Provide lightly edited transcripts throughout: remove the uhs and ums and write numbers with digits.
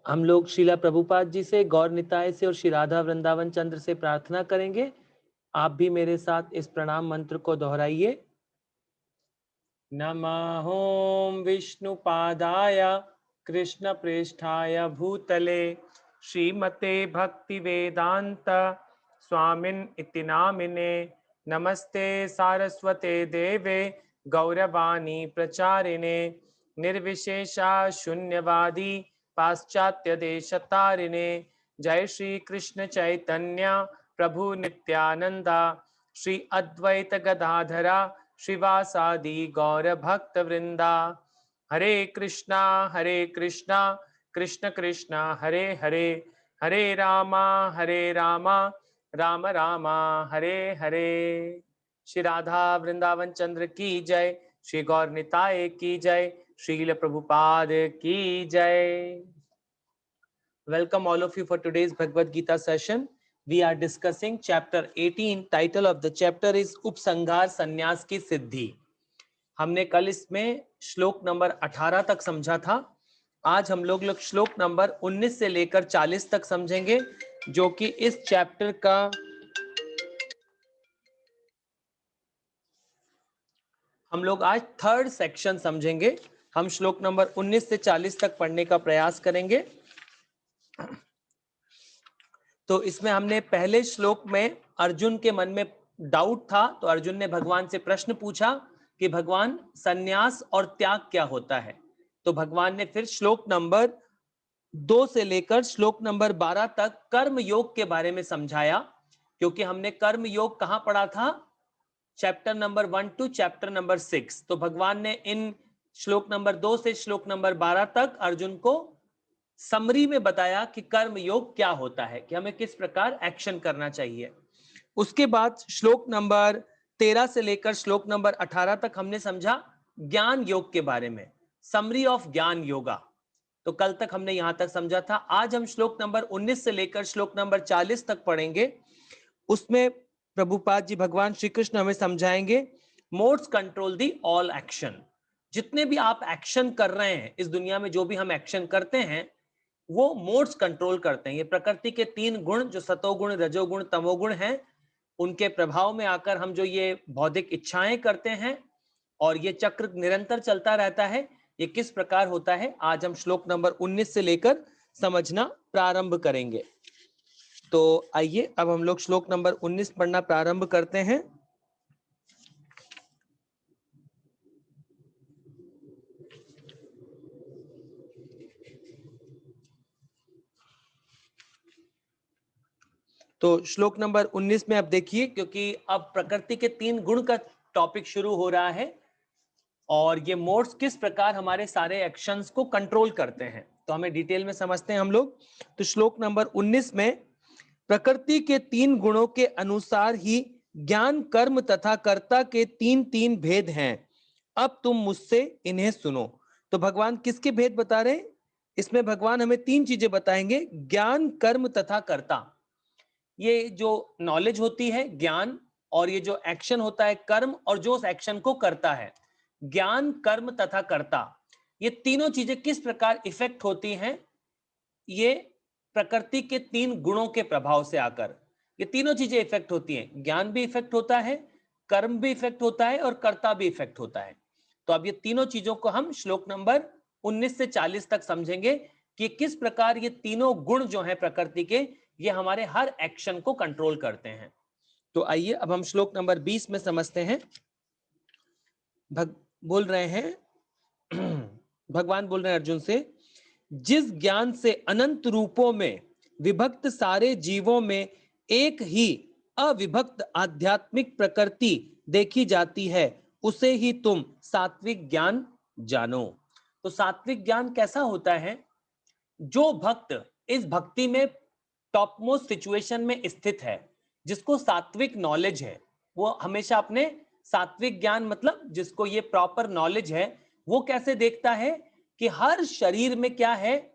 हम लोग श्रीला प्रभुपाद जी से, गौर निताय से और श्री राधा वृंदावन चंद्र से प्रार्थना करेंगे। आप भी मेरे साथ इस प्रणाम मंत्र को दोहराइए। नमः ओम विष्णुपादाय कृष्ण प्रेष्ठाय भूतले श्रीमते भक्ति वेदांत स्वामिन इति नामिने नमस्ते सारस्वते देवे गौरवाणी प्रचारिणे निर्विशेषा शून्यवादी पाश्चात्य देशतारिणे जय श्री कृष्ण चैतन्य प्रभु नित्यानंदा श्री अद्वैत गदाधरा श्रीवासादि गौर भक्त वृंदा। हरे कृष्णा कृष्ण कृष्णा हरे हरे, हरे रामा राम रामा हरे हरे। श्री राधा वृंदावन चंद्र की जय, श्री गौर निताय की जय, श्रील प्रभुपाद की जय। Welcome all of you for today's Bhagavad Gita session. We are discussing chapter 18. Title of the chapter is उपसंहार संन्यास की सिद्धि। हमने कल इसमें श्लोक नंबर 18 तक समझा था। आज हम लोग श्लोक नंबर 19 से लेकर 40 तक समझेंगे, जो कि इस चैप्टर का हम लोग आज थर्ड सेक्शन समझेंगे। हम श्लोक नंबर 19 से 40 तक पढ़ने का प्रयास करेंगे। तो इसमें हमने पहले श्लोक में अर्जुन के मन में डाउट था, तो अर्जुन ने भगवान से प्रश्न पूछा कि भगवान सन्यास और त्याग क्या होता है। तो भगवान ने फिर श्लोक नंबर 2 से लेकर श्लोक नंबर 12 तक कर्म योग के बारे में समझाया, क्योंकि हमने कर्म योग कहां पढ़ा था? Chapter number 1 to chapter number 6। तो भगवान ने इन श्लोक नंबर 2 से श्लोक नंबर 12 तक अर्जुन को समरी में बताया कि कर्म योग क्या होता है, कि हमें किस प्रकार एक्शन करना चाहिए। उसके बाद श्लोक नंबर 13 से लेकर श्लोक नंबर 18 तक हमने समझा ज्ञान योग के बारे में, समरी ऑफ ज्ञान योगा। तो कल तक हमने यहां तक समझा था। आज हम श्लोक नंबर 19 से लेकर श्लोक नंबर 40 तक पढ़ेंगे। उसमें प्रभुपाद जी भगवान श्री कृष्ण हमें समझाएंगे modes control the all action. जितने भी आप एक्शन कर रहे हैं इस दुनिया में, जो भी हम एक्शन करते हैं वो मोड्स कंट्रोल करते हैं। ये प्रकृति के 3 गुण जो सतोगुण, रजोगुण, तमोगुण हैं, उनके प्रभाव में आकर हम जो ये बौद्धिक इच्छाएं करते हैं और ये चक्र निरंतर चलता रहता है, ये किस प्रकार होता है, आज हम श्लोक नंबर 19 से लेकर समझना प्रारंभ करेंगे। तो आइए अब हम लोग श्लोक नंबर 19 पढ़ना प्रारंभ करते हैं। तो श्लोक नंबर 19 में अब देखिए, क्योंकि अब प्रकृति के 3 गुण का टॉपिक शुरू हो रहा है और ये मोड्स किस प्रकार हमारे सारे एक्शंस को कंट्रोल करते हैं, तो हमें डिटेल में समझते हैं हम लोग। तो श्लोक नंबर 19 में प्रकृति के 3 गुणों के अनुसार ही ज्ञान, कर्म तथा कर्ता के 3 भेद हैं। अब तुम मुझसे इन्हें सुनो। तो भगवान किसके भेद बता रहे हैं? इसमें भगवान हमें 3 चीजें बताएंगे, ज्ञान, कर्म तथा कर्ता। ये जो नॉलेज होती है ज्ञान, और ये जो एक्शन होता है कर्म, और जो उस एक्शन को करता है, ज्ञान, कर्म तथा कर्ता, ये तीनों चीजें किस प्रकार इफेक्ट होती हैं, ये प्रकृति के 3 गुणों के प्रभाव से आकर ये तीनों चीजें इफेक्ट होती हैं। ज्ञान भी इफेक्ट होता है, कर्म भी इफेक्ट होता है और कर्ता भी इफेक्ट होता है। तो अब ये तीनों चीजों को हम श्लोक नंबर 19 से 40 तक समझेंगे कि किस प्रकार ये तीनों गुण जो हैं प्रकृति के, ये हमारे हर एक्शन को कंट्रोल करते हैं। तो आइए अब हम श्लोक नंबर 20 में समझते हैं। बोल रहे हैं भगवान बोल रहे हैं अर्जुन से, जिस ज्ञान से अनंत रूपों में विभक्त सारे जीवों में एक ही अविभक्त आध्यात्मिक प्रकृति देखी जाती है, उसे ही तुम सात्विक ज्ञान जानो। तो सात्विक ज्ञान कैसा होता है? जो भक्त इस भक्ति में टॉप मोस्ट सिचुएशन में स्थित है, जिसको सात्विक नॉलेज है, वो हमेशा अपने सात्विक ज्ञान, मतलब जिसको ये प्रॉपर नॉलेज है, वो कैसे देखता है कि हर शरीर में क्या है,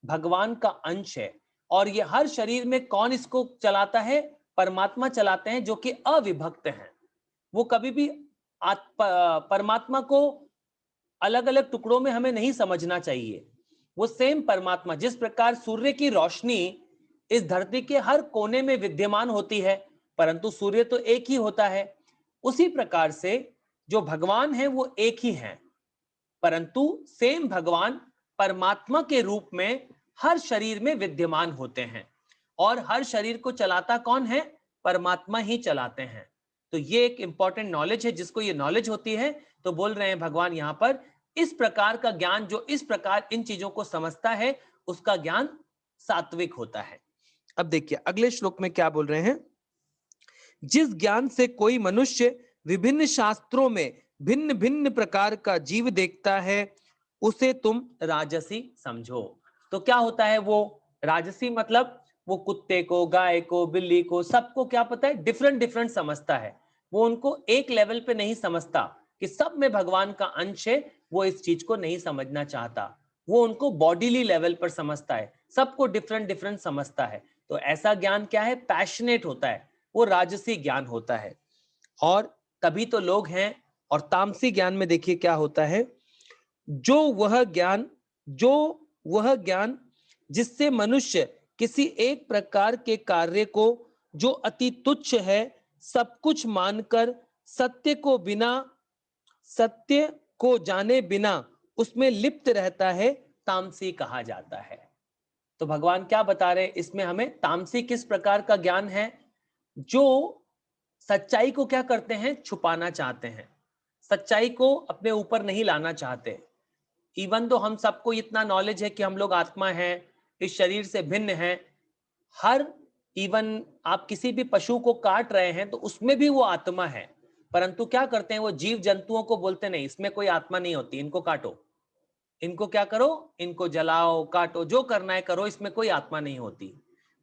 भगवान का अंश है, और ये हर शरीर में कौन इसको चलाता है, परमात्मा चलाते हैं, जो कि अविभक्त हैं। वो कभी भी परमात्मा को अलग अलग टुकड़ों में हमें नहीं समझना चाहिए। वो सेम परमात्मा, जिस प्रकार सूर्य की रोशनी इस धरती के हर कोने में विद्यमान होती है, परंतु सूर्य तो एक ही होता है, उसी प्रकार से जो भगवान है वो एक ही है, परंतु सेम भगवान परमात्मा के रूप में हर शरीर में विद्यमान होते हैं, और हर शरीर को चलाता कौन है? परमात्मा ही चलाते हैं। तो ये एक इंपॉर्टेंट नॉलेज है, जिसको ये नॉलेज होती है तो बोल रहे हैं भगवान यहां पर, इस प्रकार का ज्ञान, जो इस प्रकार इन चीजों को समझता है, उसका ज्ञान सात्विक होता है। अब देखिए अगले श्लोक में क्या बोल रहे हैं, जिस ज्ञान से कोई मनुष्य विभिन्न शास्त्रों में भिन्न भिन्न प्रकार का जीव देखता है, उसे तुम राजसी समझो। तो क्या होता है वो राजसी? मतलब वो कुत्ते को, गाय को, बिल्ली को, सबको क्या पता है? डिफरेंट डिफरेंट समझता है। वो उनको एक लेवल पे नहीं समझता कि सब में भगवान का अंश है, वो इस चीज को नहीं समझना चाहता। वो उनको बॉडीली लेवल पर समझता है, सबको डिफरेंट डिफरेंट समझता है। तो ऐसा ज्ञान क्या है? पैशनेट होता है, वो राजसी ज्ञान होता है। और तभी तो लोग हैं। और तामसी ज्ञान में देखिए क्या होता है, जो वह ज्ञान जिससे मनुष्य किसी एक प्रकार के कार्य को, जो अति तुच्छ है, सब कुछ मानकर सत्य को जाने बिना उसमें लिप्त रहता है, तामसी कहा जाता है। तो भगवान क्या बता रहे हैं इसमें हमें? तामसी किस प्रकार का ज्ञान है? जो सच्चाई को क्या करते हैं? छुपाना चाहते हैं, सच्चाई को अपने ऊपर नहीं लाना चाहते। इवन तो हम सबको इतना नॉलेज है कि हम लोग आत्मा हैं, इस शरीर से भिन्न हैं। हर इवन आप किसी भी पशु को काट रहे हैं तो उसमें भी वो आत्मा है, परंतु क्या करते हैं वो जीव जंतुओं को बोलते नहीं, इसमें कोई आत्मा नहीं होती, इनको काटो, इनको क्या करो, इनको जलाओ, काटो, जो करना है करो, इसमें कोई आत्मा नहीं होती।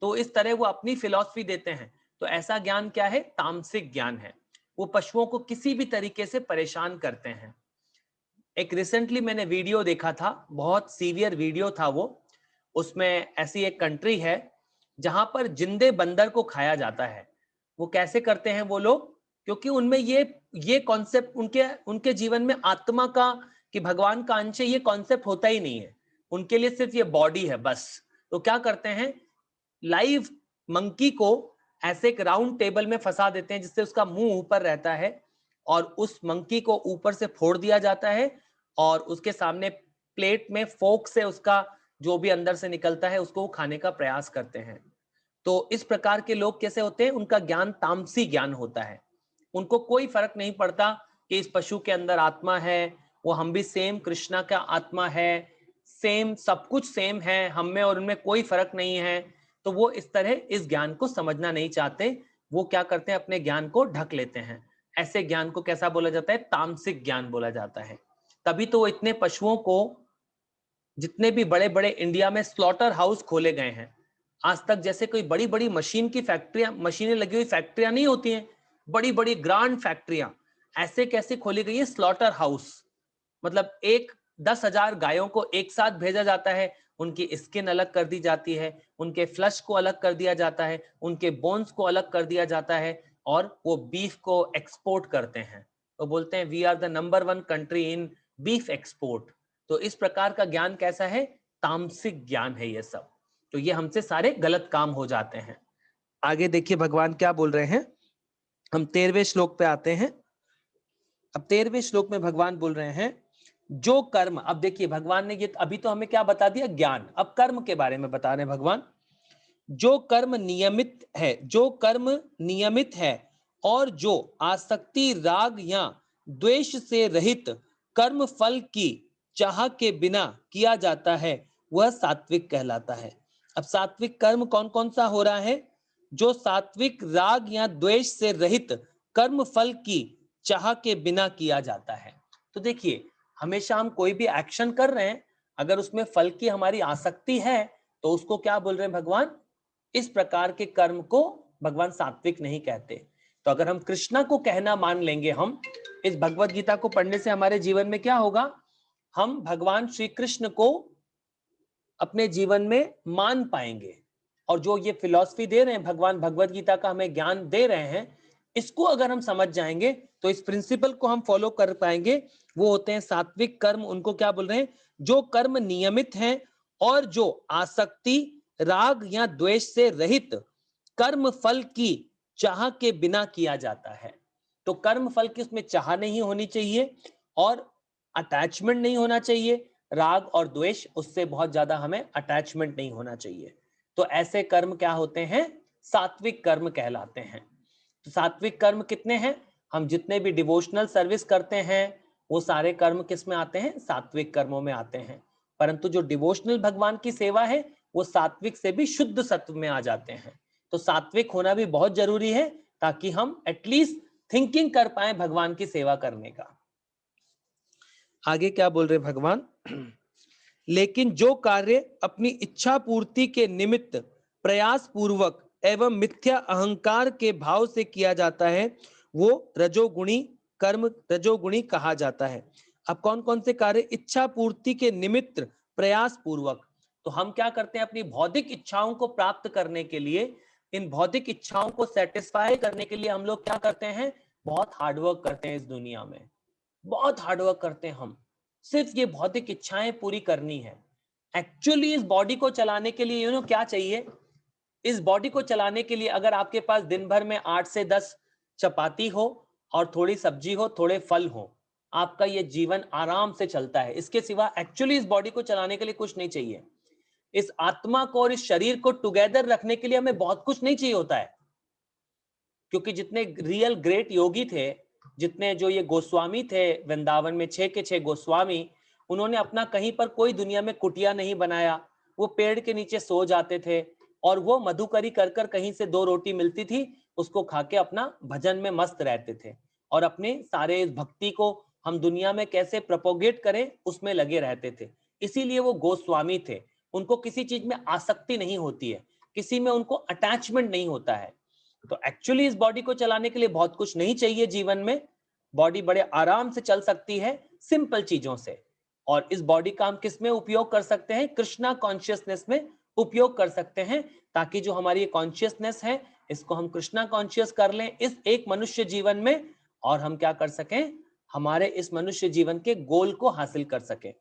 तो इस तरह वो अपनी फिलॉसफी देते हैं। तो ऐसा ज्ञान क्या है? तामसिक ज्ञान है। वो पशुओं को किसी भी तरीके से परेशान करते हैं। एक रिसेंटली मैंने वीडियो देखा था, बहुत सीवियर वीडियो था वो। उसमें ऐसी एक कंट्री है जहां पर जिंदे बंदर को खाया जाता है। वो कैसे करते हैं वो लोग? क्योंकि उनमें ये कॉन्सेप्ट, उनके जीवन में आत्मा का, कि भगवान का अंश है, ये कॉन्सेप्ट होता ही नहीं है। उनके लिए सिर्फ ये बॉडी है बस। तो क्या करते हैं, लाइव मंकी को ऐसे एक राउंड टेबल में फंसा देते हैं जिससे उसका मुंह ऊपर रहता है, और उस मंकी को ऊपर से फोड़ दिया जाता है, और उसके सामने प्लेट में फोक से उसका जो भी अंदर से निकलता है उसको खाने का प्रयास करते हैं। तो इस प्रकार के लोग कैसे होते हैं? उनका ज्ञान तामसी ज्ञान होता है। उनको कोई फर्क नहीं पड़ता कि इस पशु के अंदर आत्मा है, वो हम भी सेम कृष्णा का आत्मा है, सेम सब कुछ सेम है, हम में और उनमें कोई फर्क नहीं है। तो वो इस तरह इस ज्ञान को समझना नहीं चाहते। वो क्या करते हैं? अपने ज्ञान को ढक लेते हैं। ऐसे ज्ञान को कैसा बोला जाता है? तामसिक ज्ञान बोला जाता है। तभी तो वो इतने पशुओं को, जितने भी बड़े बड़े इंडिया में स्लॉटर हाउस खोले गए हैं, आज तक जैसे कोई बड़ी बड़ी मशीन की फैक्ट्रियां, मशीनें लगी हुई फैक्ट्रियां नहीं होती हैं, बड़ी बड़ी ग्रांड फैक्ट्रियां, ऐसे कैसे खोली गई है स्लॉटर हाउस। मतलब 10,000 गायों को एक साथ भेजा जाता है, उनकी स्किन अलग कर दी जाती है, उनके फ्लश को अलग कर दिया जाता है, उनके बोन्स को अलग कर दिया जाता है, और वो बीफ को एक्सपोर्ट करते हैं। तो बोलते हैं we are the number 1 country in beef export. तो इस प्रकार का ज्ञान कैसा है? तामसिक ज्ञान है ये सब। तो ये हमसे सारे गलत काम हो जाते हैं। आगे देखिए भगवान क्या बोल रहे हैं, हम 13वें श्लोक पे आते हैं। अब 13वें श्लोक में भगवान बोल रहे हैं, जो कर्म, अब देखिए भगवान ने ये अभी तो हमें क्या बता दिया? ज्ञान। अब कर्म के बारे में बता रहे हैं भगवान। जो कर्म नियमित है और जो आसक्ति, राग या द्वेष से रहित कर्म फल की चाह के बिना किया जाता है, वह सात्विक कहलाता है। अब सात्विक कर्म कौन कौन सा हो रहा है? जो सात्विक राग या द्वेष से रहित कर्म फल की चाह के बिना किया जाता है। तो देखिए हमेशा हम कोई भी एक्शन कर रहे हैं, अगर उसमें फल की हमारी आसक्ति है तो उसको क्या बोल रहे हैं भगवान? इस प्रकार के कर्म को भगवान सात्विक नहीं कहते। तो अगर हम कृष्णा को कहना मान लेंगे, हम इस भगवत गीता को पढ़ने से हमारे जीवन में क्या होगा? हम भगवान श्री कृष्ण को अपने जीवन में मान पाएंगे। और जो ये फिलॉसफी दे रहे हैं भगवान, भगवत गीता का हमें ज्ञान दे रहे हैं, इसको अगर हम समझ जाएंगे तो इस प्रिंसिपल को हम फॉलो कर पाएंगे। वो होते हैं सात्विक कर्म। उनको क्या बोल रहे हैं? जो कर्म नियमित हैं और जो आसक्ति, राग या द्वेष से रहित कर्म फल की चाह के बिना किया जाता है। तो कर्म फल की उसमें चाह नहीं होनी चाहिए और अटैचमेंट नहीं होना चाहिए। राग और द्वेष, उससे बहुत ज्यादा हमें अटैचमेंट नहीं होना चाहिए। तो ऐसे कर्म क्या होते हैं? सात्विक कर्म कहलाते हैं। तो सात्विक कर्म कितने हैं? हम जितने भी डिवोशनल सर्विस करते हैं वो सारे कर्म किस में आते हैं? सात्विक कर्मों में आते हैं। परंतु जो डिवोशनल भगवान की सेवा है वो सात्विक से भी शुद्ध सत्व में आ जाते हैं। तो सात्विक होना भी बहुत जरूरी है ताकि हम एटलीस्ट थिंकिंग कर पाए भगवान की सेवा करने का। आगे क्या बोल रहे भगवान? लेकिन जो कार्य अपनी इच्छा पूर्ति के निमित्त प्रयास पूर्वक एवं मिथ्या अहंकार के भाव से किया जाता है वो रजोगुणी कर्म, रजोगुणी कहा जाता है। अब कौन कौन से कार्य इच्छा पूर्ति के निमित्त प्रयास पूर्वक? तो हम क्या करते हैं? अपनी भौतिक इच्छाओं को प्राप्त करने के लिए, इन भौतिक इच्छाओं को सेटिस्फाई करने के लिए हम लोग क्या करते हैं? बहुत हार्डवर्क करते हैं। इस दुनिया में बहुत हार्डवर्क करते हैं हम, सिर्फ ये भौतिक इच्छाएं पूरी करनी है। एक्चुअली इस बॉडी को चलाने के लिए क्या चाहिए? इस बॉडी को चलाने के लिए अगर आपके पास दिन भर में 8 से 10 चपाती हो और थोड़ी सब्जी हो, थोड़े फल हो, आपका ये जीवन आराम से चलता है। इसके सिवा एक्चुअली इस बॉडी को चलाने के लिए कुछ नहीं चाहिए। इस आत्मा को और इस शरीर को टुगेदर रखने के लिए हमें बहुत कुछ नहीं चाहिए होता है। क्योंकि जितने रियल ग्रेट योगी थे, जितने जो ये गोस्वामी थे वृंदावन में, 6 के 6 गोस्वामी, उन्होंने अपना कहीं पर कोई दुनिया में कुटिया नहीं बनाया। वो पेड़ के नीचे सो जाते थे और वो मधुकरी कर कर कहीं से 2 रोटी मिलती थी, उसको खा के अपना भजन में मस्त रहते थे और अपने सारे इस भक्ति को हम दुनिया में कैसे प्रोपोगेट करें उसमें लगे रहते थे। इसीलिए वो गोस्वामी थे। उनको किसी चीज में आसक्ति नहीं होती है, किसी में उनको अटैचमेंट नहीं होता है। तो एक्चुअली इस बॉडी को चलाने के लिए बहुत कुछ नहीं चाहिए जीवन में। बॉडी बड़े आराम से चल सकती है सिंपल चीजों से। और इस बॉडी का हम किस में उपयोग कर सकते हैं? कृष्णा कॉन्शियसनेस में उपयोग कर सकते हैं, ताकि जो हमारी कॉन्शियसनेस है इसको हम कृष्णा कॉन्शियस कर लें इस एक मनुष्य जीवन में, और हम क्या कर सकें? हमारे इस मनुष्य जीवन के गोल को हासिल कर सकें।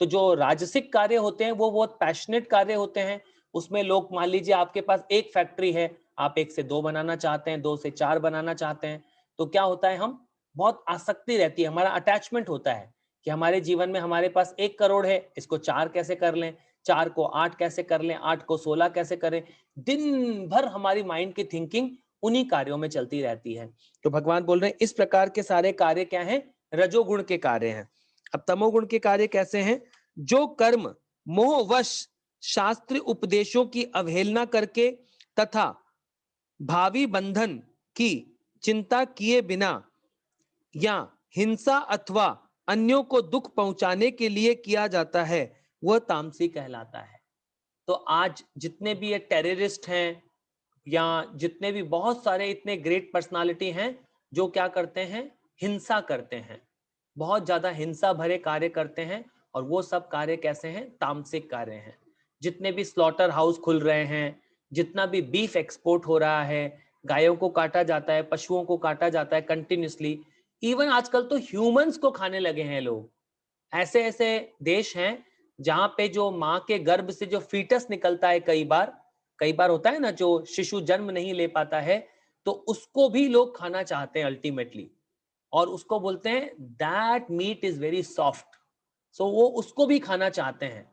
तो जो राजसिक कार्य होते हैं वो बहुत पैशनेट कार्य होते हैं। उसमें लोग, मान लीजिए आपके पास एक फैक्ट्री है, आप 1 से 2 बनाना चाहते हैं, 2 से 4 बनाना चाहते हैं, तो क्या होता है? हम बहुत आसक्ति रहती है, हमारा अटैचमेंट होता है कि हमारे जीवन में हमारे पास 1 करोड़ है, इसको 4 कैसे कर लें, 4 को 8 कैसे कर लें, 8 को 16 कैसे करें। दिन भर हमारी माइंड की थिंकिंग उन्हीं कार्यों में चलती रहती है। तो भगवान बोल रहे हैं इस प्रकार के सारे कार्य क्या हैं? रजोगुण के कार्य हैं। अब तमोगुण के कार्य कैसे हैं? जो कर्म मोहवश शास्त्र उपदेशों की अवहेलना करके तथा भावी बंधन की चिंता किए बिना या हिंसा अथवा अन्यों को दुख पहुंचाने के लिए किया जाता है वह तामसी कहलाता है। तो आज जितने भी ये टेररिस्ट हैं या जितने भी बहुत सारे इतने ग्रेट पर्सनालिटी हैं जो क्या करते हैं? हिंसा करते हैं, बहुत ज्यादा हिंसा भरे कार्य करते हैं। और वो सब कार्य कैसे हैं? तामसिक कार्य हैं। जितने भी स्लॉटर हाउस खुल रहे हैं, जितना भी बीफ एक्सपोर्ट हो रहा है, गायों को काटा जाता है, पशुओं को काटा जाता है कंटिन्यूसली, इवन आजकल तो ह्यूमंस को खाने लगे हैं लोग। ऐसे ऐसे देश हैं जहां पे जो माँ के गर्भ से जो फीटस निकलता है, कई बार होता है ना, जो शिशु जन्म नहीं ले पाता है, तो उसको भी लोग खाना चाहते हैं अल्टीमेटली। और उसको बोलते हैं that meat is very soft, so वो उसको भी खाना चाहते हैं।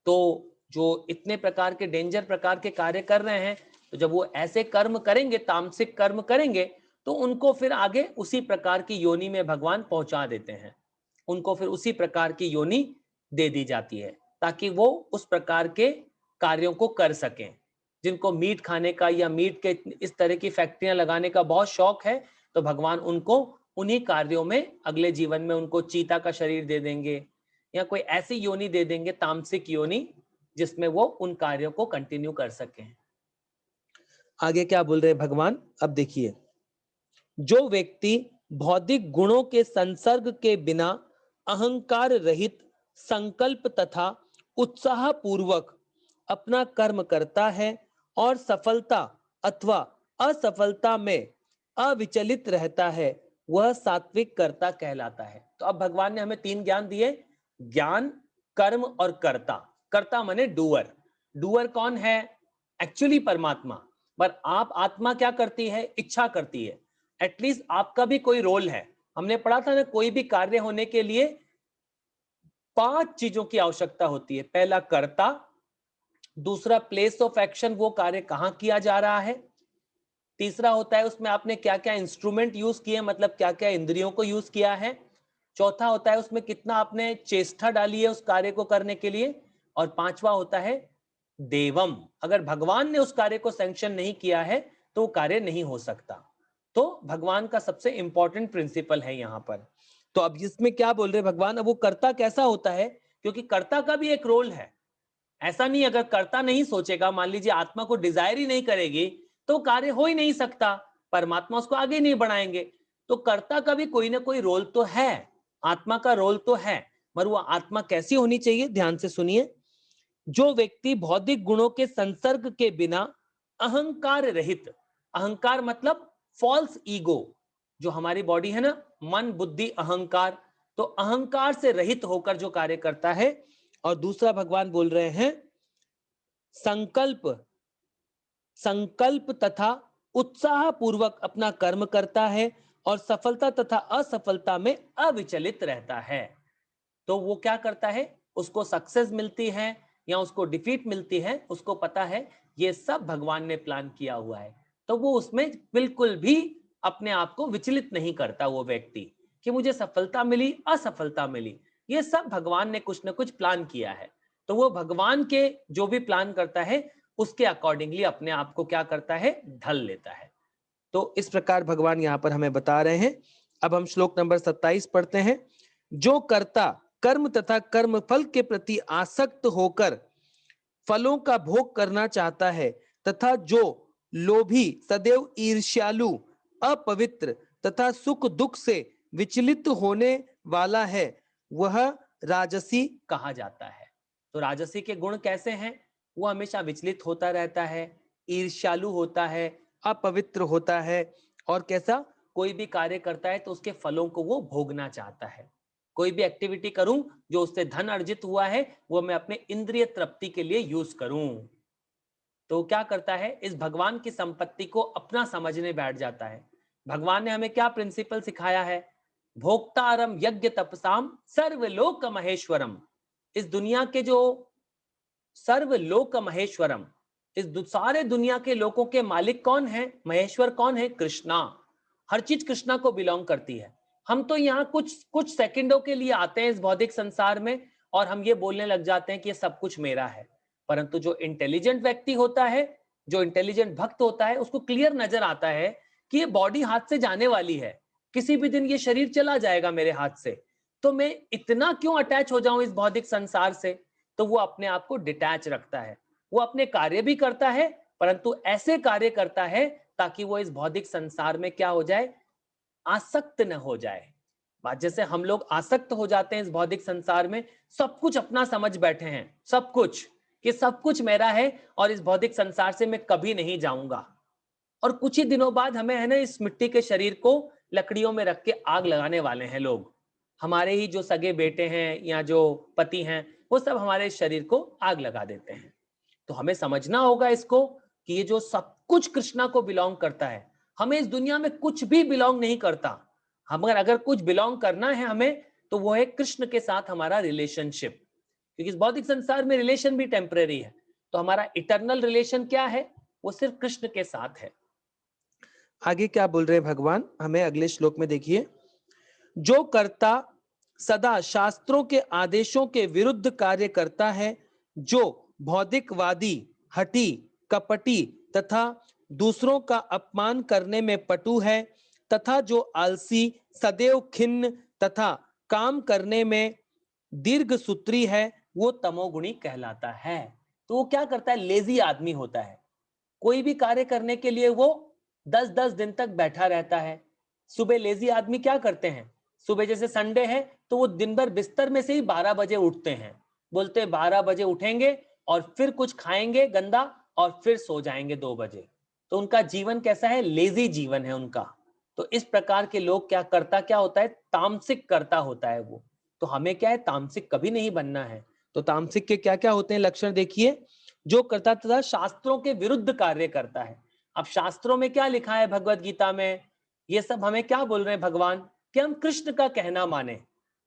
तो जो इतने प्रकार के डेंजर प्रकार के कार्य कर रहे हैं, तो जब वो ऐसे कर्म करेंगे, तामसिक कर्म करेंगे, तो उनको फिर आगे उसी प्रकार की योनि में भगवान पहुंचा देते हैं। उनको फिर उसी प्रकार की योनि दे दी जाती है ताकि वो उस प्रकार के कार्यों को कर सकें। जिनको मीट खाने का या मीट के इस तरह की फैक्ट्रियां लगाने का बहुत शौक है, तो भगवान उनको उन्हीं कार्यों में अगले जीवन में उनको चीता का शरीर दे देंगे या कोई ऐसी योनि दे देंगे, तामसिक योनि, जिसमें वो उन कार्यों को कंटिन्यू कर सकें। आगे क्या बोल रहे हैं भगवान? अब देखिए, जो व्यक्ति भौतिक गुणों के संसर्ग के बिना अहंकार रहित संकल्प तथा उत्साह पूर्वक अपना कर्म करता है और सफलता अथवा असफलता में अविचलित रहता है, वह सात्विक कर्ता कहलाता है। तो अब भगवान ने हमें 3 ज्ञान दिए, ज्ञान, कर्म और कर्ता। कर्ता माने डूअर। डूअर कौन है? एक्चुअली परमात्मा। पर आप आत्मा क्या करती है? इच्छा करती है। एटलीस्ट आपका भी कोई रोल है। हमने पढ़ा था ना, कोई भी कार्य होने के लिए 5 चीजों की आवश्यकता होती है। पहला कर्ता, दूसरा प्लेस ऑफ एक्शन, वो कार्य कहां किया जा रहा है, तीसरा होता है उसमें आपने क्या क्या इंस्ट्रूमेंट यूज किए, मतलब क्या क्या इंद्रियों को यूज किया है, चौथा होता है उसमें कितना आपने चेष्टा डाली है उस कार्य को करने के लिए, और पांचवा होता है देवम। अगर भगवान ने उस कार्य को सैंक्शन नहीं किया है तो कार्य नहीं हो सकता। तो भगवान का सबसे इंपॉर्टेंट प्रिंसिपल है यहां पर। तो अब इसमें क्या बोल रहे भगवान, अब वो कर्ता कैसा होता है, क्योंकि कर्ता का भी एक रोल है। ऐसा नहीं, अगर कर्ता नहीं सोचेगा, मान लीजिए आत्मा को डिजायर ही नहीं करेगी तो कार्य हो ही नहीं सकता, परमात्मा उसको आगे नहीं बढ़ाएंगे। तो कर्ता का भी कोई ना कोई रोल तो है, आत्मा का रोल तो है। मगर वो आत्मा कैसी होनी चाहिए, ध्यान से सुनिए। जो व्यक्ति भौतिक गुणों के संसर्ग के बिना अहंकार रहित, अहंकार मतलब फॉल्स ईगो, जो हमारी बॉडी है ना, मन बुद्धि अहंकार, तो अहंकार से रहित होकर जो कार्य करता है। और दूसरा भगवान बोल रहे हैं संकल्प, संकल्प तथा उत्साह पूर्वक अपना कर्म करता है और सफलता तथा असफलता में अविचलित रहता है। तो वो क्या करता है, उसको सक्सेस मिलती है या उसको डिफीट मिलती है, उसको पता है ये सब भगवान ने प्लान किया हुआ है। तो वो उसमें बिल्कुल भी अपने आप को विचलित नहीं करता वो व्यक्ति, कि मुझे सफलता मिली असफलता मिली, ये सब भगवान ने कुछ ना कुछ प्लान किया है। तो वो भगवान के जो भी प्लान करता है उसके अकॉर्डिंगली अपने आप को क्या करता है, ढल लेता है। तो इस प्रकार भगवान यहां पर हमें बता रहे हैं। अब हम श्लोक नंबर 27 पढ़ते हैं। जो कर्ता कर्म तथा कर्म फल के प्रति आसक्त होकर फलों का भोग करना चाहता है तथा जो लोभी, सदैव ईर्ष्यालु, अपवित्र तथा सुख दुख से विचलित होने वाला है, वह राजसी कहा जाता है। तो राजसी के गुण कैसे हैं? वो हमेशा विचलित होता रहता है, ईर्ष्यालु होता है, अपवित्र होता है, और कैसा, कोई भी कार्य करता है तो उसके फलों को वो भोगना चाहता है। कोई भी एक्टिविटी करूं जो उससे धन अर्जित हुआ है वो मैं अपने इंद्रिय तृप्ति के लिए यूज करूं। तो क्या करता है, इस भगवान की संपत्ति को अपना समझने बैठ जाता है। भगवान ने हमें क्या प्रिंसिपल सिखाया है, भोक्तारम यज्ञ तपसाम सर्वलोक महेश्वरम। इस दुनिया के जो सर्वलोक महेश्वरम, इस सारे दुनिया के लोगों के मालिक कौन है, महेश्वर कौन है, कृष्णा। हर चीज कृष्णा को बिलोंग करती है। हम तो यहाँ कुछ कुछ सेकंडों के लिए आते हैं इस भौतिक संसार में और हम ये बोलने लग जाते हैं कि ये सब कुछ मेरा है। परंतु जो इंटेलिजेंट व्यक्ति होता है, जो इंटेलिजेंट भक्त होता है, उसको क्लियर नजर आता है कि ये बॉडी हाथ से जाने वाली है, किसी भी दिन ये शरीर चला जाएगा मेरे हाथ से, तो मैं इतना क्यों अटैच हो जाऊं इस भौतिक संसार से। तो वो अपने आप को डिटैच रखता है, वो अपने कार्य भी करता है, परंतु ऐसे कार्य करता है ताकि वो इस भौतिक संसार में क्या हो जाए, आसक्त न हो जाए। बात जैसे हम लोग आसक्त हो जाते हैं इस भौतिक संसार में, सब कुछ अपना समझ बैठे हैं, सब कुछ, कि सब कुछ मेरा है और इस भौतिक संसार से मैं कभी नहीं जाऊंगा। और कुछ ही दिनों बाद हमें है ना इस मिट्टी के शरीर को लकड़ियों में रख के आग लगाने वाले हैं लोग। हमारे ही जो सगे बेटे हैं या जो पति हैं वो सब हमारे शरीर को आग लगा देते हैं। तो हमें समझना होगा इसको कि ये जो सब कुछ कृष्णा को बिलोंग करता है, हमें इस दुनिया में कुछ भी बिलोंग नहीं करता। हम अगर कुछ बिलोंग करना है हमें, तो वो है कृष्ण के साथ हमारा रिलेशनशिप, क्योंकि इस भौतिक संसार में रिलेशन भी टेम्परेरी है। तो हमारा इटर्नल रिलेशन क्या है, वो सिर्फ कृष्ण के साथ है। आगे क्या बोल रहे हैं भगवान हमें अगले श्लोक में देखिए। जो कर्ता सदा शास्त्रों के आदेशों के विरुद्ध कार्य करता है, जो भौतिकवादी, हठी, कपटी तथा दूसरों का अपमान करने में पटु है, तथा जो आलसी, सदैव खिन्न तथा काम करने में दीर्घ सूत्री है, वो तमोगुणी कहलाता है। तो वो क्या करता है, लेजी आदमी होता है। कोई भी कार्य करने के लिए वो 10-10 दिन तक बैठा रहता है। सुबह लेजी आदमी क्या करते हैं, सुबह जैसे संडे है तो वो दिन भर बिस्तर में से ही 12 बजे उठते हैं, बोलते हैं 12 बजे उठेंगे और फिर कुछ खाएंगे गंदा और फिर सो जाएंगे 2 बजे। तो उनका जीवन कैसा है, लेजी जीवन है उनका। तो इस प्रकार के लोग क्या करता, क्या होता है, तामसिक करता होता है वो। तो हमें क्या है, तामसिक कभी नहीं बनना है। तो तामसिक के क्या क्या होते हैं लक्षण देखिए, जो करता तथा शास्त्रों के विरुद्ध कार्य करता है। अब शास्त्रों में क्या लिखा है भगवत गीता में, ये सब हमें क्या बोल रहे हैं भगवान, कि हम कृष्ण का कहना माने।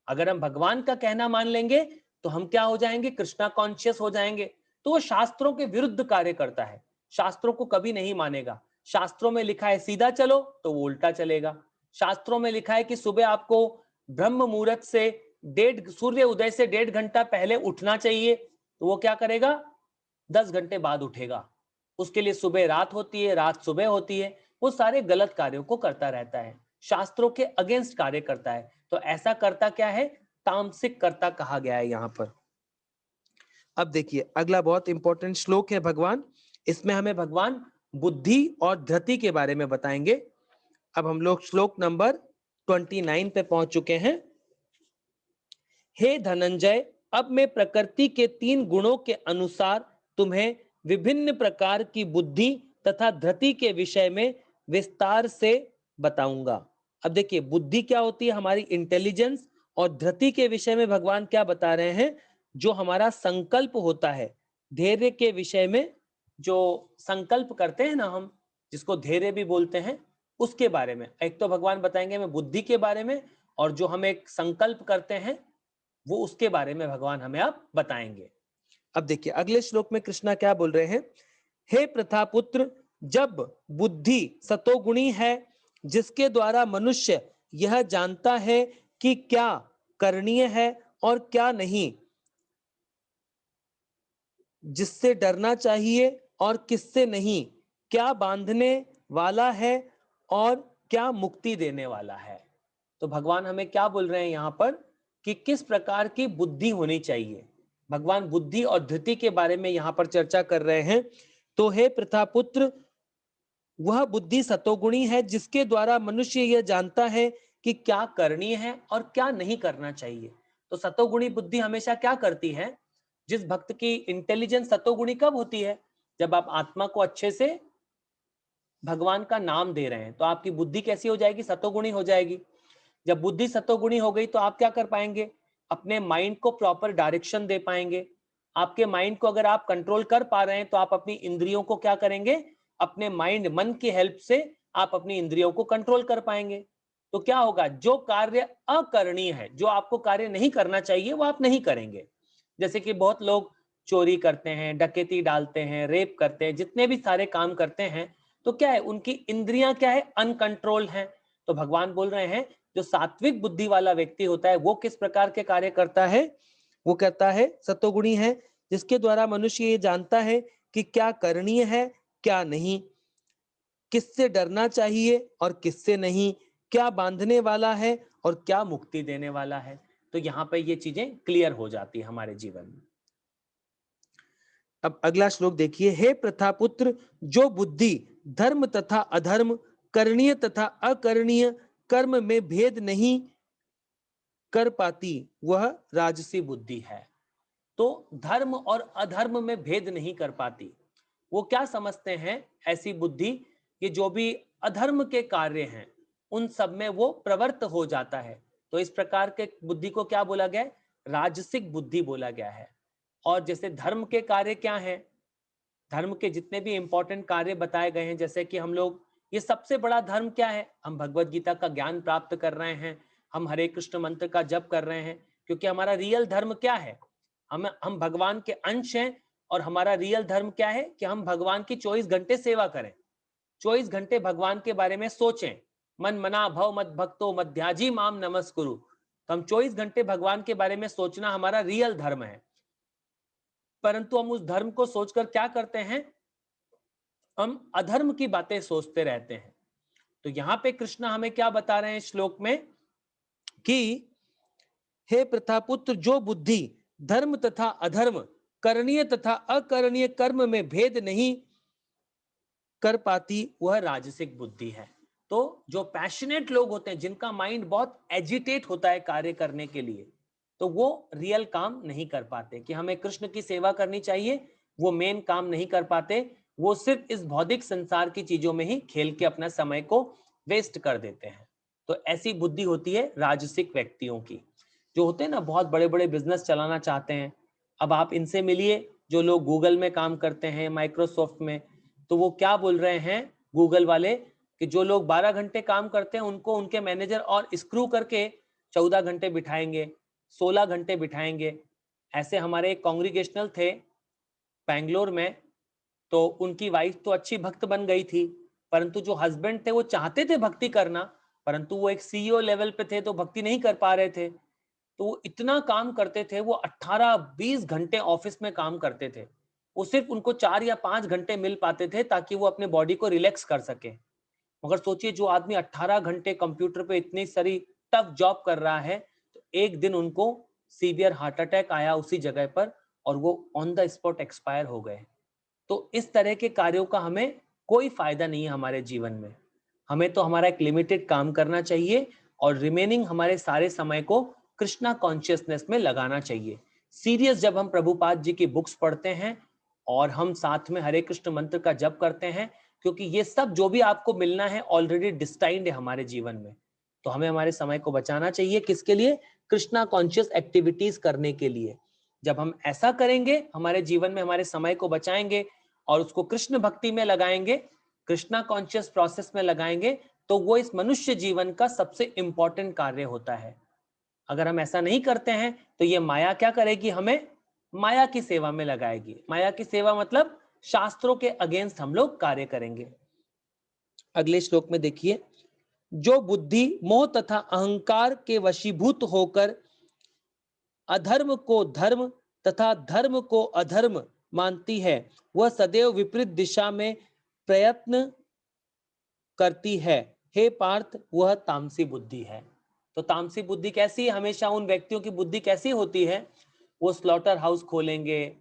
अगर हम भगवान का कहना मान लेंगे तो हम क्या हो जाएंगे, कृष्णा कॉन्शियस हो जाएंगे। तो वो शास्त्रों के विरुद्ध कार्य करता है, शास्त्रों को कभी नहीं मानेगा। शास्त्रों में लिखा है सीधा चलो तो वो उल्टा चलेगा। शास्त्रों में लिखा है कि सुबह आपको ब्रह्म मुहूर्त से सूर्य उदय से 1.5 घंटा पहले उठना चाहिए, तो वो क्या करेगा, 10 घंटे बाद उठेगा। उसके लिए सुबह रात होती है, रात सुबह होती है। वो सारे गलत कार्यों को करता रहता है, शास्त्रों के अगेंस्ट कार्य करता है। तो ऐसा करता क्या है, तामसिक कर्ता कहा गया है यहाँ पर। अब देखिए अगला बहुत इंपॉर्टेंट श्लोक है भगवान, इसमें हमें भगवान बुद्धि और धृति के बारे में बताएंगे। अब हम लोग श्लोक नंबर 29 पे पहुंच चुके हैं। हे धनंजय, अब मैं प्रकृति के 3 गुणों के अनुसार तुम्हें विभिन्न प्रकार की बुद्धि तथा धृति के विषय में विस्तार से बताऊंगा। अब देखिए बुद्धि क्या होती है, हमारी इंटेलिजेंस, और धृति के विषय में भगवान क्या बता रहे हैं, जो हमारा संकल्प होता है। धैर्य के विषय में जो संकल्प करते हैं ना हम, जिसको धैर्य भी बोलते हैं, उसके बारे में एक तो भगवान बताएंगे हमें बुद्धि के बारे में, और जो हम एक संकल्प करते हैं वो उसके बारे में भगवान हमें अब बताएंगे। अब देखिए अगले श्लोक में कृष्णा क्या बोल रहे हैं, हे प्रथापुत्र, जब बुद्धि सतोगुणी है, जिसके द्वारा मनुष्य यह जानता है कि क्या करणीय है और क्या नहीं, जिससे डरना चाहिए और किससे नहीं, क्या बांधने वाला है और क्या मुक्ति देने वाला है। तो भगवान हमें क्या बोल रहे हैं यहाँ पर, कि किस प्रकार की बुद्धि होनी चाहिए। भगवान बुद्धि और धृति के बारे में यहाँ पर चर्चा कर रहे हैं। तो हे प्रथापुत्र, वह बुद्धि सतोगुणी है जिसके द्वारा मनुष्य यह जानता है कि क्या करनी है और क्या नहीं करना चाहिए। तो सतोगुणी बुद्धि हमेशा क्या करती है, जिस भक्त की इंटेलिजेंस सतोगुणी कब होती है, जब आप आत्मा को अच्छे से भगवान का नाम दे रहे हैं, तो आपकी बुद्धि कैसी हो जाएगी, सतोगुणी हो जाएगी। जब बुद्धि सतोगुणी हो गई तो आप क्या कर पाएंगे, अपने माइंड को प्रॉपर डायरेक्शन दे पाएंगे। आपके माइंड को अगर आप कंट्रोल कर पा रहे हैं तो आप अपनी इंद्रियों को क्या करेंगे, अपने माइंड मन की हेल्प से आप अपनी इंद्रियों को कंट्रोल कर पाएंगे। तो क्या होगा, जो कार्य अकरणीय है, जो आपको कार्य नहीं करना चाहिए वो आप नहीं करेंगे। जैसे कि बहुत लोग चोरी करते हैं, डकैती डालते हैं, रेप करते हैं, जितने भी सारे काम करते हैं, तो क्या है, उनकी इंद्रियां क्या है, अनकंट्रोल्ड हैं। तो भगवान बोल रहे हैं जो सात्विक बुद्धि वाला व्यक्ति होता है वो किस प्रकार के कार्य करता है, वो कहता है सतोगुणी है, जिसके द्वारा मनुष्य ये जानता है कि क्या करणीय है क्या नहीं, किससे डरना चाहिए और किससे नहीं, क्या बांधने वाला है और क्या मुक्ति देने वाला है। तो यहाँ पे ये चीजें क्लियर हो जाती है हमारे जीवन में। अब अगला श्लोक देखिए, हे प्रथापुत्र, जो बुद्धि धर्म तथा अधर्म, करणीय तथा अकरणीय कर्म में भेद नहीं कर पाती, वह राजसी बुद्धि है। तो धर्म और अधर्म में भेद नहीं कर पाती, वो क्या समझते हैं ऐसी बुद्धि, कि जो भी अधर्म के कार्य हैं उन सब में वो प्रवृत्त हो जाता है। तो इस प्रकार के बुद्धि को क्या बोला गया है, राजसिक बुद्धि बोला गया है। और जैसे धर्म के कार्य क्या हैं, धर्म के जितने भी इंपॉर्टेंट कार्य बताए गए हैं, जैसे कि हम लोग, ये सबसे बड़ा धर्म क्या है, हम भगवत गीता का ज्ञान प्राप्त कर रहे हैं, हम हरे कृष्ण मंत्र का जप कर रहे हैं, क्योंकि हमारा रियल धर्म क्या है, हम भगवान के अंश हैं। और हमारा रियल धर्म क्या है, कि हम भगवान की 24 घंटे सेवा करें, 24 घंटे भगवान के बारे में सोचें। मन मना भव मत भक्तो मध्याजी माम नमस्कुरु। तो हम 24 घंटे भगवान के बारे में सोचना हमारा रियल धर्म है। परंतु हम उस धर्म को सोचकर क्या करते हैं, हम अधर्म की बातें सोचते रहते हैं। तो यहाँ पे कृष्ण हमें क्या बता रहे हैं श्लोक में, कि हे प्रथापुत्र, जो बुद्धि धर्म तथा अधर्म, करणीय तथा अकरणीय कर्म में भेद नहीं कर पाती, वह राजसिक बुद्धि है। तो जो पैशनेट लोग होते हैं, जिनका माइंड बहुत एजिटेट होता है कार्य करने के लिए, तो वो रियल काम नहीं कर पाते, कि हमें कृष्ण की सेवा करनी चाहिए, वो मेन काम नहीं कर पाते। वो सिर्फ इस भौतिक संसार की चीजों में ही खेल के अपना समय को वेस्ट कर देते हैं। तो ऐसी बुद्धि होती है राजसिक व्यक्तियों की, जो होते हैं ना, बहुत बड़े बड़े बिजनेस चलाना चाहते हैं, अब आप इनसे मिलिए जो लोग गूगल में काम करते हैं, माइक्रोसॉफ्ट में, तो वो क्या बोल रहे हैं गूगल वाले कि जो लोग 12 घंटे काम करते हैं उनको उनके मैनेजर और स्क्रू करके 14 घंटे बिठाएंगे, 16 घंटे बिठाएंगे। ऐसे हमारे एक कांग्रीगेशनल थे बैंगलोर में, तो उनकी वाइफ तो अच्छी भक्त बन गई थी, परंतु जो हस्बैंड थे वो चाहते थे भक्ति करना, परंतु वो एक सीईओ लेवल पे थे तो भक्ति नहीं कर पा रहे थे। तो वो इतना काम करते थे, वो 18-20 घंटे ऑफिस में काम करते थे। वो सिर्फ उनको 4 या 5 घंटे मिल पाते थे ताकि वो अपने बॉडी को रिलैक्स कर सके। मगर सोचिए जो आदमी 18 घंटे कंप्यूटर पे इतनी सारी टफ जॉब कर रहा है, तो एक दिन उनको सीवियर हार्ट अटैक आया उसी जगह पर और वो ऑन द स्पॉट एक्सपायर हो गए। तो इस तरह के कार्यों का हमें कोई फायदा नहीं है हमारे जीवन में। हमें तो हमारा एक लिमिटेड काम करना चाहिए और रिमेनिंग हमारे सारे समय को कृष्णा कॉन्शियसनेस में लगाना चाहिए। सीरियस जब हम प्रभुपाद जी की बुक्स पढ़ते हैं और हम साथ में हरे कृष्ण मंत्र का जप करते हैं, क्योंकि ये सब जो भी आपको मिलना है ऑलरेडी डिस्टाइंड है हमारे जीवन में, तो हमें हमारे समय को बचाना चाहिए। किसके लिए? कृष्णा कॉन्शियस एक्टिविटीज करने के लिए। जब हम ऐसा करेंगे, हमारे जीवन में हमारे समय को बचाएंगे और उसको कृष्ण भक्ति में लगाएंगे, कृष्णा कॉन्शियस प्रोसेस में लगाएंगे, तो वो इस मनुष्य जीवन का सबसे इंपॉर्टेंट कार्य होता है। अगर हम ऐसा नहीं करते हैं तो ये माया क्या करेगी? हमें माया की सेवा में लगाएगी। माया की सेवा मतलब शास्त्रों के अगेंस्ट हम लोग कार्य करेंगे। अगले श्लोक में देखिए, जो बुद्धि मोह तथा अहंकार के वशीभूत होकर अधर्म को धर्म तथा धर्म को अधर्म मानती है, वह सदैव विपरीत दिशा में प्रयत्न करती है। हे पार्थ, वह तामसी बुद्धि है। तो तामसी बुद्धि कैसी है? हमेशा उन व्यक्तियों की बुद्धि कैसी होती है? वो स्लॉटर हाउस खोलेंगे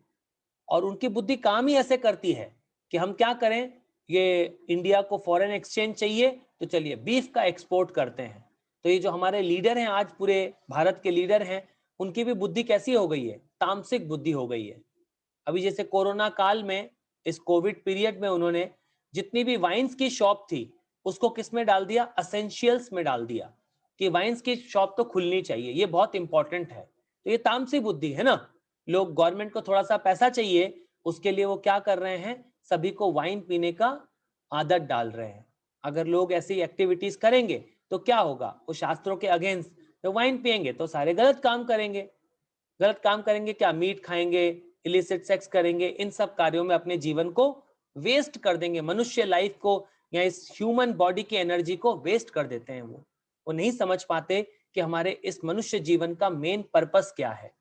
और उनकी बुद्धि काम ही ऐसे करती है कि हम क्या करें, ये इंडिया को फॉरेन एक्सचेंज चाहिए तो चलिए बीफ का एक्सपोर्ट करते हैं। तो ये जो हमारे लीडर हैं, आज पूरे भारत के लीडर हैं, उनकी भी बुद्धि कैसी हो गई है? तामसिक बुद्धि हो गई है। अभी जैसे कोरोना काल में, इस कोविड पीरियड में उन्होंने जितनी भी वाइन्स की शॉप थी उसको किस में डाल दिया? असेंशियल्स में डाल दिया कि वाइन्स की शॉप तो खुलनी चाहिए, ये बहुत इंपॉर्टेंट है। तो ये तामसी बुद्धि है ना। लोग, गवर्नमेंट को थोड़ा सा पैसा चाहिए, उसके लिए वो क्या कर रहे हैं? सभी को वाइन पीने का आदत डाल रहे हैं। अगर लोग ऐसी एक्टिविटीज करेंगे तो क्या होगा? वो शास्त्रों के अगेंस्ट, तो वाइन पिएंगे तो सारे गलत काम करेंगे। गलत काम करेंगे क्या? मीट खाएंगे, इलिसिट सेक्स करेंगे, इन सब कार्यों में अपने जीवन को वेस्ट कर देंगे। मनुष्य लाइफ को या इस ह्यूमन बॉडी की एनर्जी को वेस्ट कर देते हैं। वो नहीं समझ पाते कि हमारे इस मनुष्य जीवन का मेन पर्पस क्या है।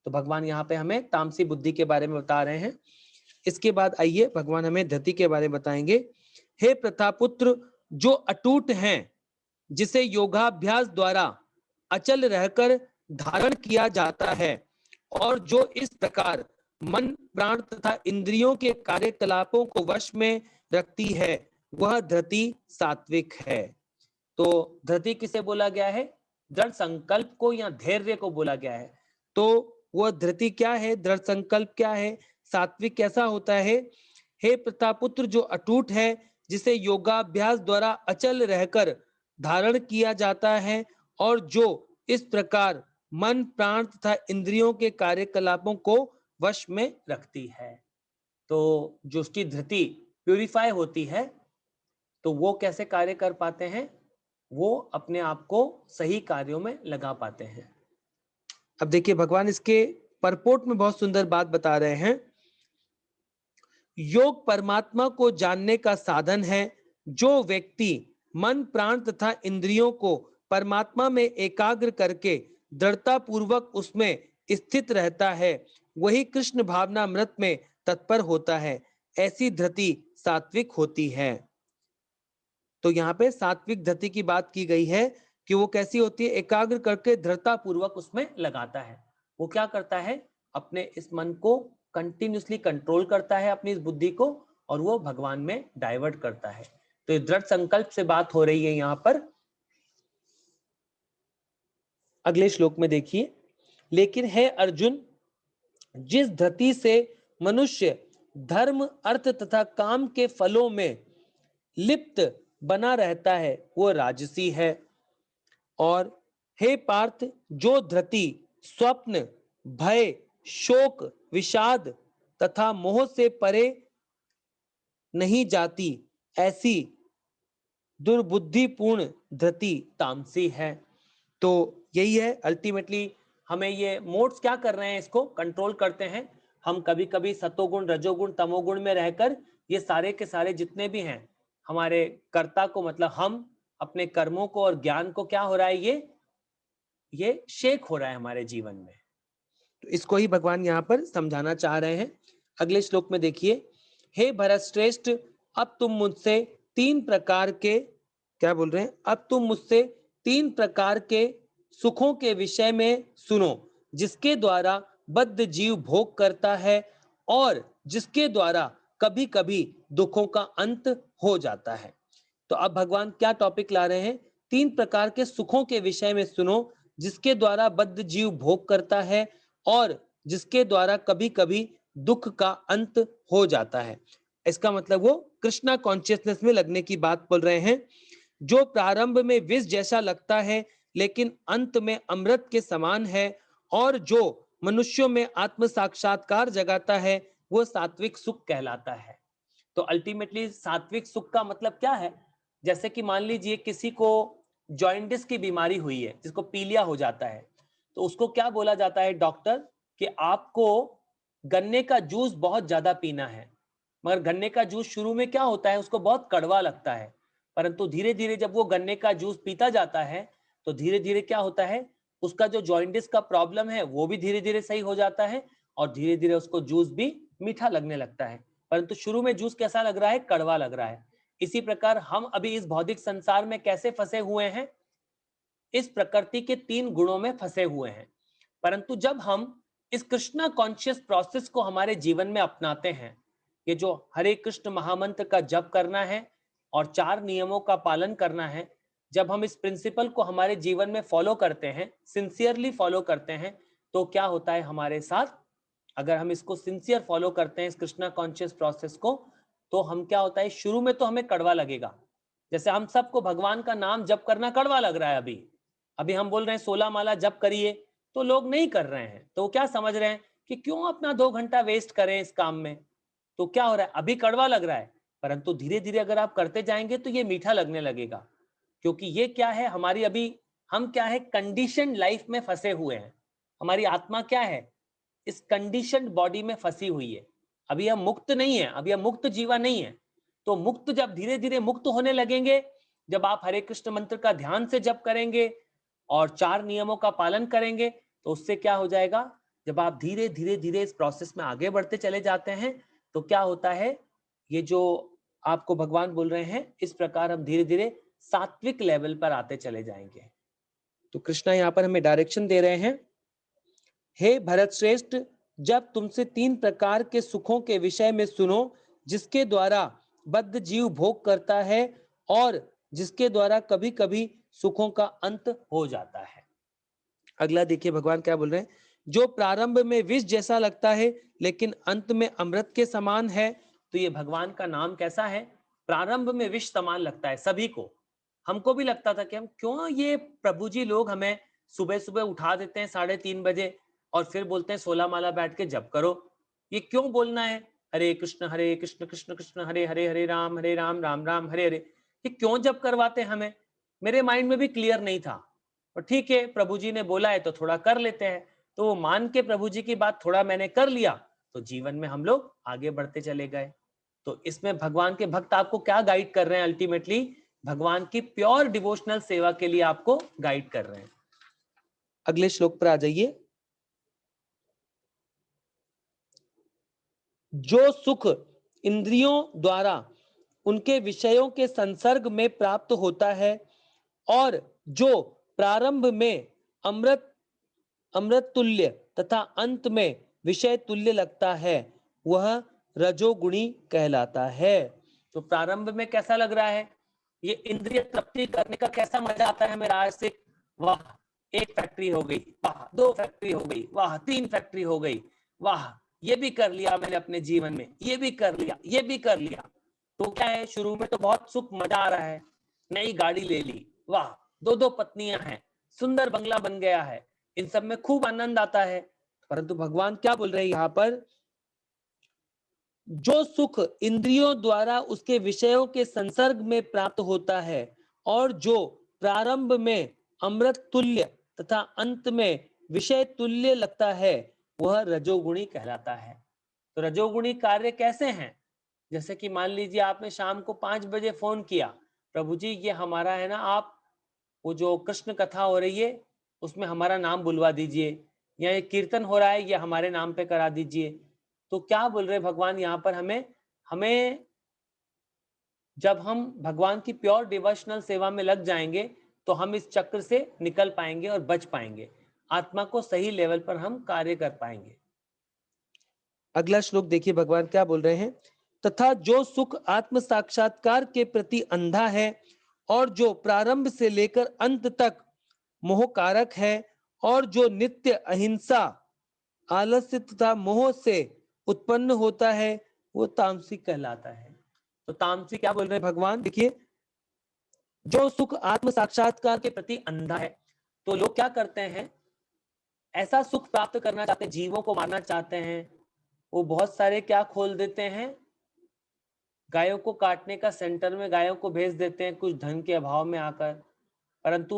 तो भगवान यहाँ पे हमें तामसी बुद्धि के बारे में बता रहे हैं। इसके बाद आइए भगवान हमें धृति के बारे में बताएंगे। हे प्रतापुत्र, जो अटूट हैं, जिसे योगाभ्यास द्वारा अचल रहकर धारण किया जाता है और जो इस प्रकार मन प्राण तथा इंद्रियों के कार्यकलापों को वश में रखती है, वह धृति सात्विक है। तो धृति किसे बोला गया है? दृढ़ संकल्प को या धैर्य को बोला गया है। तो वह धृति क्या है? दृढ़ संकल्प क्या है? सात्विक कैसा होता है? हे प्रतापुत्र, जो अटूट है, जिसे योगाभ्यास द्वारा अचल रहकर धारण किया जाता है और जो इस प्रकार मन प्राण तथा इंद्रियों के कार्यकलापों को वश में रखती है। तो जो उसकी धृति प्यूरिफाई होती है, तो वो कैसे कार्य कर पाते हैं? वो अपने आप को सही कार्यों में लगा पाते हैं। अब देखिए भगवान इसके परपोर्ट में बहुत सुंदर बात बता रहे हैं। योग परमात्मा को जानने का साधन है। जो व्यक्ति मन प्राण तथा इंद्रियों को परमात्मा में एकाग्र करके दृढ़ता पूर्वक उसमें स्थित रहता है, वही कृष्ण भावनामृत में तत्पर होता है। ऐसी धृति सात्विक होती है। तो यहाँ पे सात्विक धृति की बात की गई है कि वो कैसी होती है? एकाग्र करके दृढ़ता पूर्वक उसमें लगाता है। वो क्या करता है? अपने इस मन को कंटिन्यूसली कंट्रोल करता है, अपनी इस बुद्धि को, और वो भगवान में डाइवर्ट करता है। तो दृढ़ संकल्प से बात हो रही है यहाँ पर। अगले श्लोक में देखिए, लेकिन है अर्जुन, जिस धृति से मनुष्य धर्म अर्थ तथा काम के फलों में लिप्त बना रहता है, वो राजसी है। और हे पार्थ, जो धृति स्वप्न, भय, शोक, विषाद तथा मोह से परे नहीं जाती, ऐसी दुर्बुद्धिपूर्ण धृति तामसी है। तो यही है अल्टीमेटली, हमें ये मोड्स क्या कर रहे हैं, इसको कंट्रोल करते हैं। हम कभी कभी सतोगुण, रजोगुण, तमोगुण में रहकर ये सारे के सारे जितने भी हैं हमारे कर्ता को, मतलब हम अपने कर्मों को और ज्ञान को क्या हो रहा है, ये शेक हो रहा है हमारे जीवन में। तो इसको ही भगवान यहाँ पर समझाना चाह रहे हैं। अगले श्लोक में देखिए, हे भरत श्रेष्ठ, अब तुम मुझसे तीन प्रकार के, क्या बोल रहे हैं, अब तुम मुझसे तीन प्रकार के सुखों के विषय में सुनो, जिसके द्वारा बद्ध जीव भोग करता है और जिसके द्वारा कभी कभी दुखों का अंत हो जाता है। तो अब भगवान क्या टॉपिक ला रहे हैं, तीन प्रकार के सुखों के विषय में सुनो, जिसके द्वारा बद्ध जीव भोग करता है और जिसके द्वारा कभी कभी दुख का अंत हो जाता है। इसका मतलब वो कृष्णा कॉन्शियसनेस में लगने की बात बोल रहे हैं। जो प्रारंभ में विष जैसा लगता है लेकिन अंत में अमृत के समान है, और जो मनुष्यों में आत्म साक्षात्कार जगाता है, वो सात्विक सुख कहलाता है। तो अल्टीमेटली सात्विक सुख का मतलब क्या है, जैसे कि मान लीजिए किसी को जॉइंटिस की बीमारी हुई है, जिसको पीलिया हो जाता है, तो उसको क्या बोला जाता है डॉक्टर, कि आपको गन्ने का जूस बहुत ज्यादा पीना है। मगर गन्ने का जूस शुरू में क्या होता है, उसको बहुत कड़वा लगता है, परंतु धीरे धीरे जब वो गन्ने का जूस पीता जाता है तो धीरे धीरे क्या होता है, उसका जो जॉइंटिस का प्रॉब्लम है वो भी धीरे धीरे सही हो जाता है और धीरे धीरे उसको जूस भी मीठा लगने लगता है। परंतु शुरू में जूस कैसा लग रहा है, कड़वा लग रहा है। इसी प्रकार हम अभी इस भौतिक संसार में कैसे फंसे हुए हैं, इस प्रकृति के तीन गुणों में फंसे हुए हैं। परंतु जब हम इस कृष्णा कॉन्शियस प्रोसेस को हमारे जीवन में अपनाते हैं, ये जो हरे कृष्ण महामंत्र का जप करना है और 4 नियमों का पालन करना है, जब हम इस प्रिंसिपल को हमारे जीवन में फॉलो करते हैं, सिंसियरली फॉलो करते हैं, तो क्या होता है हमारे साथ, अगर हम इसको सिंसियर फॉलो करते हैं इस कृष्णा कॉन्शियस प्रोसेस को, तो हम क्या होता है, शुरू में तो हमें कड़वा लगेगा। जैसे हम सबको भगवान का नाम जप करना कड़वा लग रहा है, अभी अभी हम बोल रहे हैं 16 माला जप करिए, तो लोग नहीं कर रहे हैं, तो क्या समझ रहे हैं कि क्यों अपना 2 घंटा वेस्ट करें इस काम में। तो क्या हो रहा है, अभी कड़वा लग रहा है, परंतु धीरे धीरे अगर आप करते जाएंगे तो ये मीठा लगने लगेगा। क्योंकि ये क्या है, हमारी अभी हम क्या है, कंडीशन लाइफ में फंसे हुए हैं। हमारी आत्मा क्या है, इस कंडीशन बॉडी में फंसी हुई है। अभी हम मुक्त नहीं है, अभी हम मुक्त जीवा नहीं है। तो मुक्त जब धीरे धीरे मुक्त होने लगेंगे, जब आप हरे कृष्ण मंत्र का ध्यान से जप करेंगे और 4 नियमों का पालन करेंगे, तो उससे क्या हो जाएगा, जब आप धीरे धीरे धीरे इस प्रोसेस में आगे बढ़ते चले जाते हैं, तो क्या होता है, ये जो आपको भगवान बोल रहे हैं, इस प्रकार हम धीरे धीरे सात्विक लेवल पर आते चले जाएंगे। तो कृष्णा यहाँ पर हमें डायरेक्शन दे रहे हैं, हे भरत श्रेष्ठ, जब तुमसे 3 प्रकार के सुखों के विषय में सुनो, जिसके द्वारा बद्ध जीव भोग करता है और जिसके द्वारा कभी कभी सुखों का अंत हो जाता है। अगला देखिए भगवान क्या बोल रहे हैं, जो प्रारंभ में विष जैसा लगता है लेकिन अंत में अमृत के समान है। तो ये भगवान का नाम कैसा है, प्रारंभ में विष समान लगता है सभी को। हमको भी लगता था कि हम क्यों, ये प्रभु जी लोग हमें सुबह सुबह उठा देते हैं 3:30 बजे और फिर बोलते हैं 16 माला बैठ के जप करो, ये क्यों बोलना है, हरे कृष्ण कृष्ण कृष्ण हरे हरे, हरे राम राम राम हरे हरे, ये क्यों जप करवाते हमें। मेरे माइंड में भी क्लियर नहीं था, और ठीक है प्रभु जी ने बोला है तो थोड़ा कर लेते हैं। तो वो मान के प्रभु जी की बात थोड़ा मैंने कर लिया, तो जीवन में हम लोग आगे बढ़ते चले गए। तो इसमें भगवान के भक्त आपको क्या गाइड कर रहे हैं, अल्टीमेटली भगवान की प्योर डिवोशनल सेवा के लिए आपको गाइड कर रहे हैं। अगले श्लोक पर आ जाइए, जो सुख इंद्रियों द्वारा उनके विषयों के संसर्ग में प्राप्त होता है और जो प्रारंभ में अमृत तुल्य तथा अंत में विषय तुल्य लगता है, वह रजोगुणी कहलाता है। तो प्रारंभ में कैसा लग रहा है, ये इंद्रिय तृप्ति करने का कैसा मजा आता है मेरा, आज से वाह 1 फैक्ट्री हो गई, वाह 2 फैक्ट्री हो गई, वाह 3 फैक्ट्री हो गई, वाह ये भी कर लिया मैंने अपने जीवन में, ये भी कर लिया, ये भी कर लिया। तो क्या है, शुरू में तो बहुत सुख मजा आ रहा है, नई गाड़ी ले ली, वाह 2-2 पत्नियां हैं, सुंदर बंगला बन गया है, इन सब में खूब आनंद आता है। परंतु भगवान क्या बोल रहे हैं यहाँ पर, जो सुख इंद्रियों द्वारा उसके विषयों के संसर्ग में प्राप्त होता है और जो प्रारंभ में अमृत तुल्य तथा अंत में विषय तुल्य लगता है, वह रजोगुणी कहलाता है। तो रजोगुणी कार्य कैसे हैं? जैसे कि मान लीजिए आपने शाम को 5 बजे फोन किया, प्रभु जी ये हमारा है ना, आप वो जो कृष्ण कथा हो रही है उसमें हमारा नाम बुलवा दीजिए, या ये कीर्तन हो रहा है ये हमारे नाम पे करा दीजिए। तो क्या बोल रहे भगवान यहाँ पर, हमें हमें जब हम भगवान की प्योर डिवोशनल सेवा में लग जाएंगे तो हम इस चक्र से निकल पाएंगे और बच पाएंगे, आत्मा को सही लेवल पर हम कार्य कर पाएंगे। अगला श्लोक देखिए भगवान क्या बोल रहे हैं, तथा जो सुख आत्म साक्षात्कार के प्रति अंधा है और जो प्रारंभ से लेकर अंत तक मोहकारक है और जो नित्य अहिंसा आलस्य तथा मोह से उत्पन्न होता है, वो तामसिक कहलाता है। तो तामसिक क्या बोल रहे हैं भगवान, देखिए, जो सुख आत्म साक्षात्कार के प्रति अंधा है, तो लोग क्या करते हैं, ऐसा सुख प्राप्त करना चाहते हैं, जीवों को मारना चाहते हैं, वो बहुत सारे क्या खोल देते हैं, गायों को काटने का सेंटर में गायों को भेज देते हैं कुछ धन के अभाव में आकर। परंतु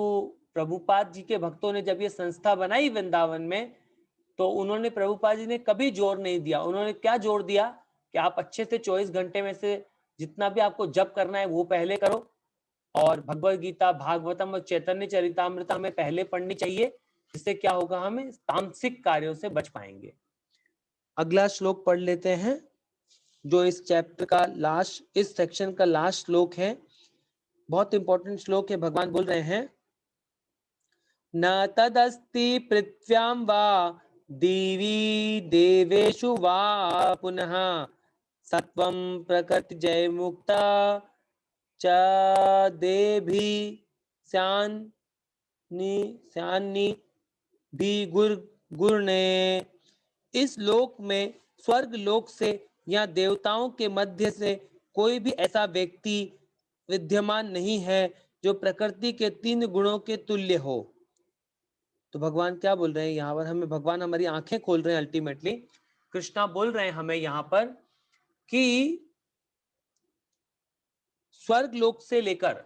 प्रभुपाद जी के भक्तों ने जब ये संस्था बनाई वृंदावन में, तो उन्होंने, प्रभुपाद जी ने कभी जोर नहीं दिया। उन्होंने क्या जोर दिया कि आप अच्छे से 24 घंटे में से जितना भी आपको जप करना है वो पहले करो, और भगवत गीता, भागवतम और चैतन्य चरितामृत हमें पहले पढ़नी चाहिए। इससे क्या होगा, हमें तामसिक कार्यों से बच पाएंगे। अगला श्लोक पढ़ लेते हैं, जो इस चैप्टर का लास्ट, इस सेक्शन का लास्ट श्लोक है। बहुत इंपॉर्टेंट श्लोक है। भगवान बोल रहे हैं, न तदस्ति पृथ्व्यां वा देवी देवेषु वा पुनः सत्वं प्रकृति जय मुक्ता च देभी स्यान्नि भी गुरने। इस लोक में, स्वर्ग लोक से या देवताओं के मध्य से कोई भी ऐसा व्यक्ति विद्यमान नहीं है जो प्रकृति के 3 गुणों के तुल्य हो। तो भगवान क्या बोल रहे हैं यहाँ पर, हमें भगवान हमारी आंखें खोल रहे हैं। अल्टीमेटली कृष्णा बोल रहे हैं हमें यहाँ पर कि स्वर्ग लोक से लेकर,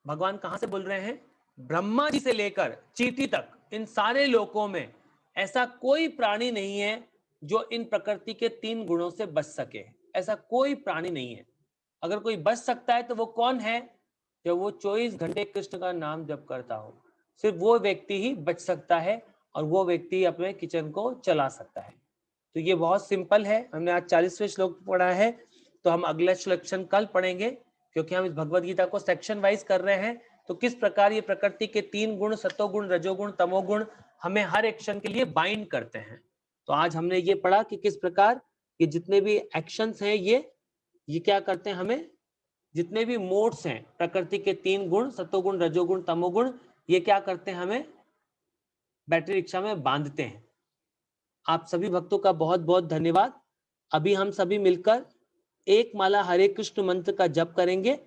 भगवान कहां से बोल रहे हैं, ब्रह्मा जी से लेकर चींटी तक, इन सारे लोकों में ऐसा कोई प्राणी नहीं है जो इन प्रकृति के 3 गुणों से बच सके। ऐसा कोई प्राणी नहीं है। अगर कोई बच सकता है तो वो कौन है, जब वो 24 घंटे कृष्ण का नाम जप करता हो, सिर्फ वो व्यक्ति ही बच सकता है, और वो व्यक्ति अपने किचन को चला सकता है। तो ये बहुत सिंपल है। हमने आज 40वें श्लोक पढ़ा है, तो हम अगला सेक्शन कल पढ़ेंगे, क्योंकि हम इस भगवत गीता को सेक्शन वाइज कर रहे हैं। तो किस प्रकार ये प्रकृति के 3 गुण, सतोगुण, रजोगुण, तमोगुण, हमें हर एक्शन के लिए बाइंड करते हैं। तो आज हमने ये पढ़ा कि किस प्रकार ये जितने भी एक्शंस हैं, ये क्या करते हैं, हमें जितने भी मोड्स हैं प्रकृति के 3 गुण, सतोगुण, रजोगुण, तमोगुण, ये क्या करते हैं, हमें बैटरी रिक्शा में बांधते हैं। आप सभी भक्तों का बहुत बहुत धन्यवाद। अभी हम सभी मिलकर एक माला हरे कृष्ण मंत्र का जप करेंगे।